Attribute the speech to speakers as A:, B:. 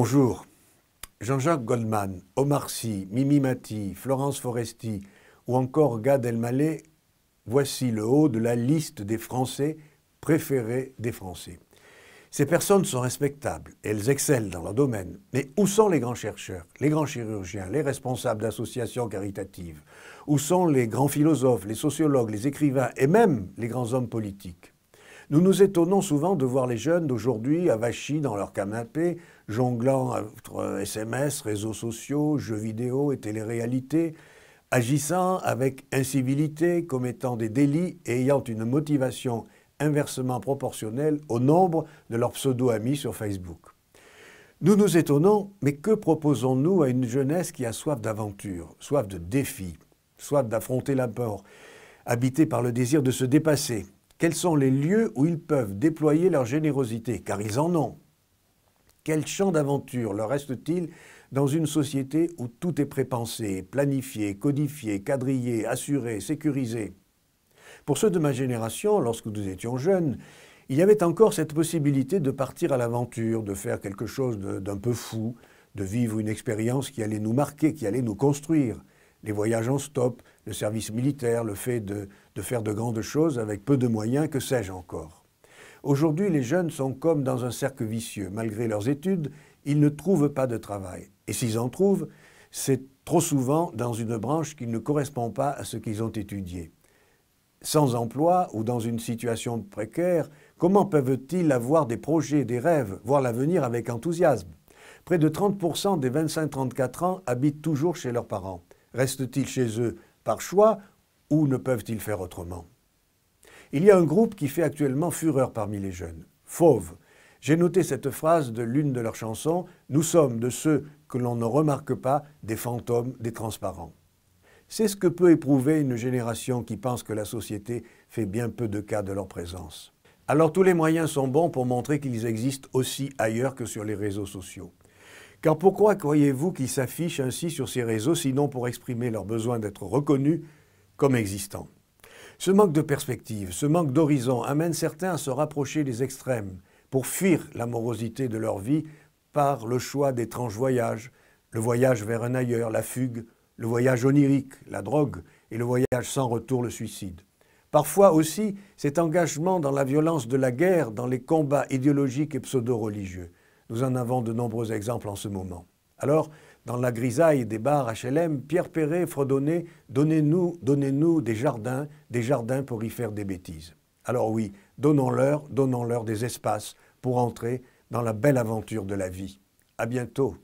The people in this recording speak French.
A: Bonjour. Jean-Jacques Goldman, Omar Sy, Mimi Mati, Florence Foresti ou encore Gad Elmaleh, voici le haut de la liste des Français préférés des Français. Ces personnes sont respectables, elles excellent dans leur domaine. Mais où sont les grands chercheurs, les grands chirurgiens, les responsables d'associations caritatives? Où sont les grands philosophes, les sociologues, les écrivains et même les grands hommes politiques? Nous nous étonnons souvent de voir les jeunes d'aujourd'hui avachis dans leur canapé, jonglant entre SMS, réseaux sociaux, jeux vidéo et télé-réalité, agissant avec incivilité, commettant des délits et ayant une motivation inversement proportionnelle au nombre de leurs pseudo-amis sur Facebook. Nous nous étonnons, mais que proposons-nous à une jeunesse qui a soif d'aventure, soif de défis, soif d'affronter la mort, habitée par le désir de se dépasser? Quels sont les lieux où ils peuvent déployer leur générosité? Car ils en ont. Quel champ d'aventure leur reste-t-il dans une société où tout est prépensé, planifié, codifié, quadrillé, assuré, sécurisé? Pour ceux de ma génération, lorsque nous étions jeunes, il y avait encore cette possibilité de partir à l'aventure, de faire quelque chose d'un peu fou, de vivre une expérience qui allait nous marquer, qui allait nous construire. Les voyages en stop, le service militaire, le fait de faire de grandes choses avec peu de moyens, que sais-je encore. Aujourd'hui, les jeunes sont comme dans un cercle vicieux. Malgré leurs études, ils ne trouvent pas de travail. Et s'ils en trouvent, c'est trop souvent dans une branche qui ne correspond pas à ce qu'ils ont étudié. Sans emploi ou dans une situation précaire, comment peuvent-ils avoir des projets, des rêves, voir l'avenir avec enthousiasme? Près de 30% des 25-34 ans habitent toujours chez leurs parents. Restent-ils chez eux par choix ou ne peuvent-ils faire autrement? Il y a un groupe qui fait actuellement fureur parmi les jeunes, Fauve. J'ai noté cette phrase de l'une de leurs chansons « Nous sommes de ceux que l'on ne remarque pas, des fantômes, des transparents ». C'est ce que peut éprouver une génération qui pense que la société fait bien peu de cas de leur présence. Alors tous les moyens sont bons pour montrer qu'ils existent aussi ailleurs que sur les réseaux sociaux. Car pourquoi croyez-vous qu'ils s'affichent ainsi sur ces réseaux, sinon pour exprimer leur besoin d'être reconnus comme existants? Ce manque de perspective, ce manque d'horizon amène certains à se rapprocher des extrêmes pour fuir la morosité de leur vie par le choix d'étranges voyages, le voyage vers un ailleurs, la fugue, le voyage onirique, la drogue et le voyage sans retour, le suicide. Parfois aussi cet engagement dans la violence de la guerre, dans les combats idéologiques et pseudo-religieux. Nous en avons de nombreux exemples en ce moment. Alors, dans la grisaille des bars HLM, Pierre Perret fredonnait « Donnez-nous des jardins pour y faire des bêtises ». Alors oui, donnons-leur des espaces pour entrer dans la belle aventure de la vie. À bientôt.